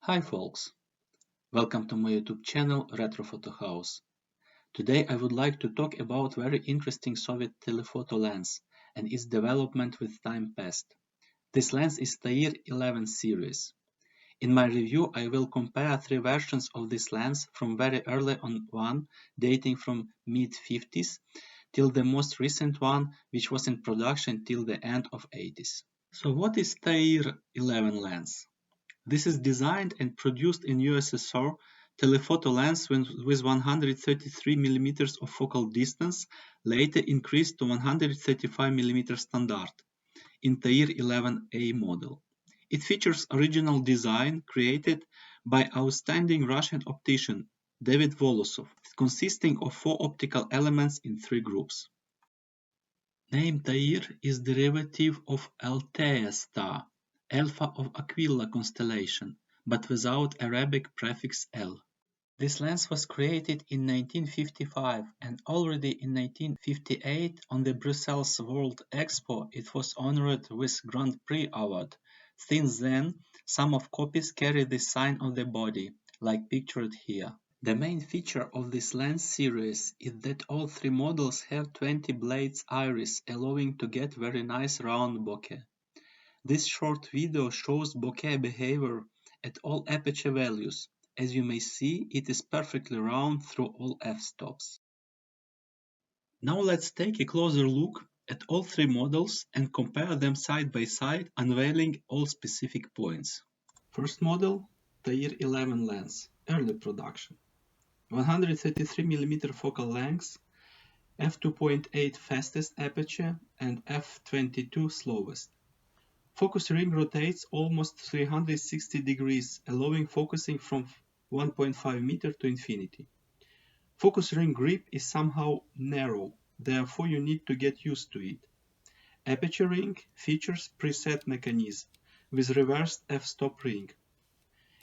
Hi folks, welcome to my YouTube channel Retro Photo House. Today I would like to talk about very interesting Soviet telephoto lens and its development with time past. This lens is Tair-11 series. In my review I will compare three versions of this lens from very early on one dating from mid-50s till the most recent one which was in production till the end of 80s. So what is Tair-11 lens? This is designed and produced in USSR telephoto lens with 133 mm of focal distance, later increased to 135 mm standard in Tair-11A model. It features original design created by outstanding Russian optician David Volosov, consisting of 4 optical elements in 3 groups. Name Tair is derivative of Althea star, Alpha of Aquila constellation, but without Arabic prefix L. This lens was created in 1955 and already in 1958 on the Brussels World Expo it was honored with Grand Prix award. Since then, some of copies carry the sign of the body, like pictured here. The main feature of this lens series is that all three models have 20 blades iris, allowing to get very nice round bokeh. This short video shows bokeh behavior at all aperture values. As you may see, it is perfectly round through all f-stops. Now let's take a closer look at all three models and compare them side by side, unveiling all specific points. First model, Tair-11 lens, early production. 133 mm focal length, f2.8 fastest aperture and f22 slowest. Focus ring rotates almost 360 degrees, allowing focusing from 1.5 meter to infinity. Focus ring grip is somehow narrow, therefore you need to get used to it. Aperture ring features preset mechanism with reversed f-stop ring.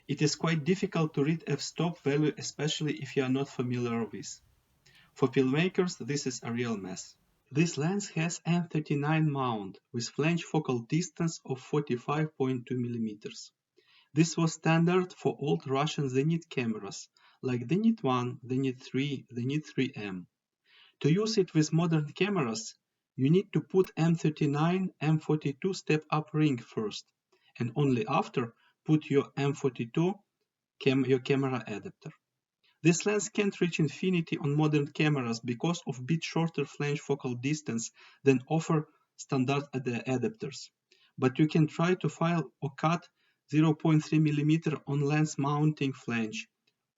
It is quite difficult to read f-stop value, especially if you are not familiar with. For filmmakers, this is a real mess. This lens has M39 mount with flange focal distance of 45.2 mm. This was standard for old Russian Zenit cameras like Zenit 1, Zenit 3, Zenit 3M. To use it with modern cameras, you need to put M39 M42 step-up ring first, and only after put your M42 your camera adapter. This lens can't reach infinity on modern cameras because of bit shorter flange focal distance than offer standard adapters. But you can try to file or cut 0.3 mm on lens mounting flange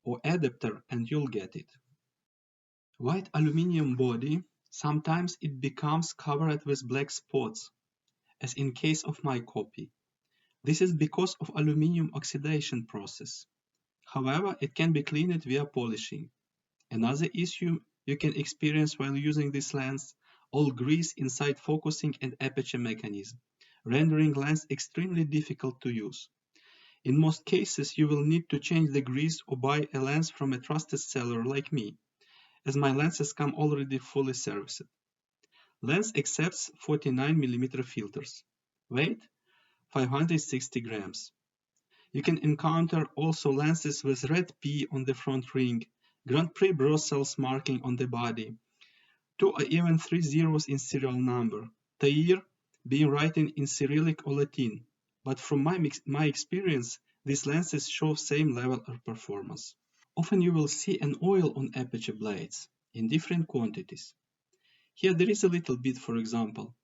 or adapter and you'll get it. White aluminium body, sometimes it becomes covered with black spots, as in case of my copy. This is because of aluminium oxidation process. However, it can be cleaned via polishing. Another issue you can experience while using this lens, all grease inside focusing and aperture mechanism, rendering lens extremely difficult to use. In most cases, you will need to change the grease or buy a lens from a trusted seller like me, as my lenses come already fully serviced. Lens accepts 49mm filters. Weight 560 grams. You can encounter also lenses with red P on the front ring, Grand Prix Brussels marking on the body, 2 or even 3 zeros in serial number, Tair being written in Cyrillic or Latin, but from my experience, these lenses show same level of performance. Often you will see an oil on aperture blades, in different quantities. Here there is a little bit, for example,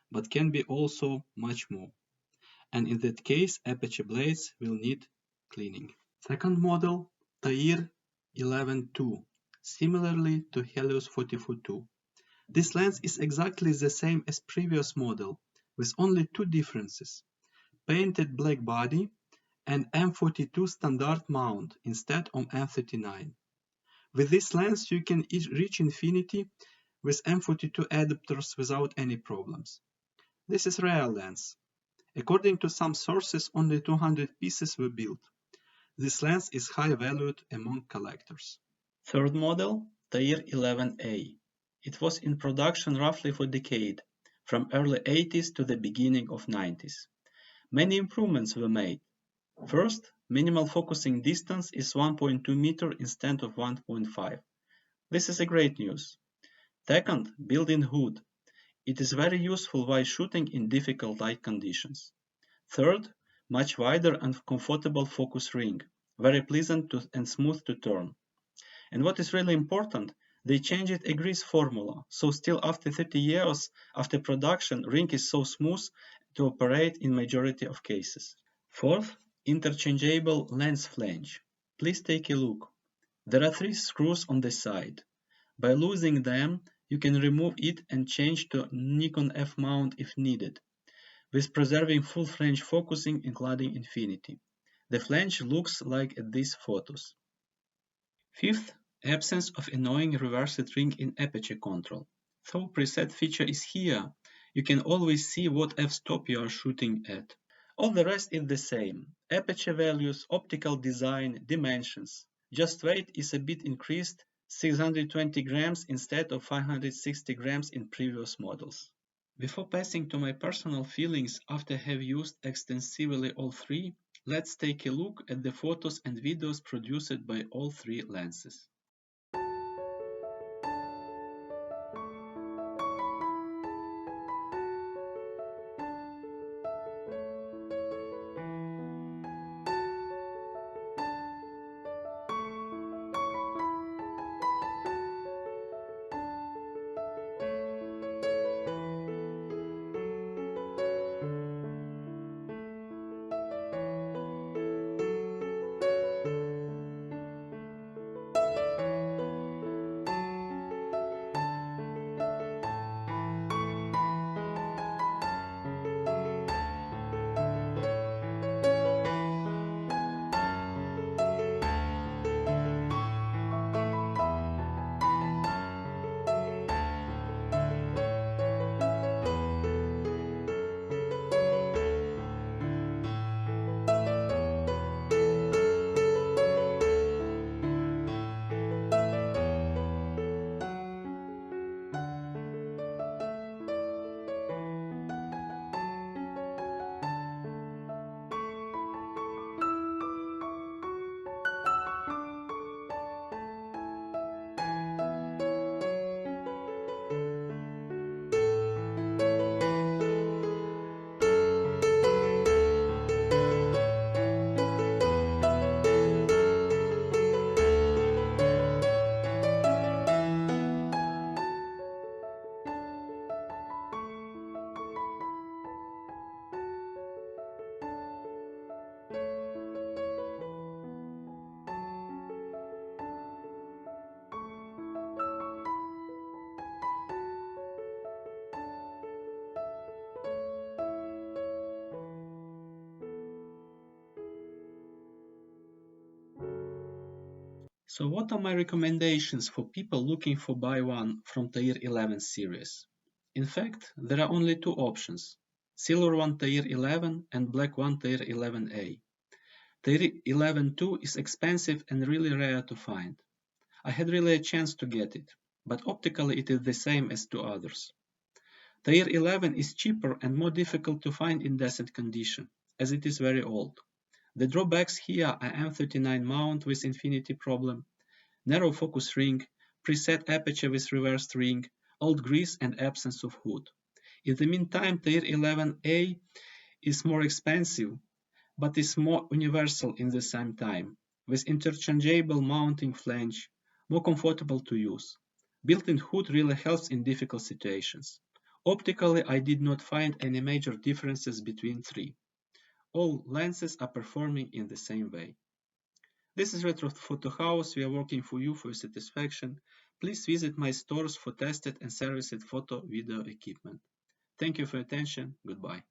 but can be also much more. And in that case, aperture blades will need cleaning. Second model, Tair-11-2, similarly to Helios 44-2. This lens is exactly the same as previous model, with only two differences: painted black body and M42 standard mount instead of M39. With this lens you can reach infinity with M42 adapters without any problems. This is rare lens. According to some sources, only 200 pieces were built. This lens is high valued among collectors. Third model, Tair-11A. It was in production roughly for a decade, from early 80s to the beginning of 90s. Many improvements were made. First, minimal focusing distance is 1.2 meter instead of 1.5. This is a great news. Second, built-in hood. It is very useful while shooting in difficult light conditions. Third, much wider and comfortable focus ring, very pleasant and smooth to turn. And what is really important, they changed a grease formula, so still after 30 years after production, ring is so smooth to operate in majority of cases. Fourth, interchangeable lens flange. Please take a look. There are 3 screws on the side. By losing them, you can remove it and change to Nikon F mount if needed, with preserving full flange focusing including infinity. The flange looks like these photos. Fifth, absence of annoying reversed ring in aperture control. Though preset feature is here, you can always see what f-stop you are shooting at. All the rest is the same. Aperture values, optical design, dimensions. Just weight is a bit increased, 620 grams instead of 560 grams in previous models. Before passing to my personal feelings after have used extensively all 3, let's take a look at the photos and videos produced by all 3 lenses. So what are my recommendations for people looking for buy one from Tair-11 series? In fact, there are only 2 options, silver one Tair-11 and black one Tair-11A. Tair-11-2 is expensive and really rare to find. I had really a chance to get it, but optically it is the same as 2 others. Tair-11 is cheaper and more difficult to find in decent condition, as it is very old. The drawbacks here are M39 mount with infinity problem, narrow focus ring, preset aperture with reversed ring, old grease and absence of hood. In the meantime, Tair-11A is more expensive, but is more universal in the same time, with interchangeable mounting flange, more comfortable to use. Built-in hood really helps in difficult situations. Optically, I did not find any major differences between 3. All lenses are performing in the same way. This is Retro Photo House. We are working for you for your satisfaction. Please visit my stores for tested and serviced photo video equipment. Thank you for your attention. Goodbye.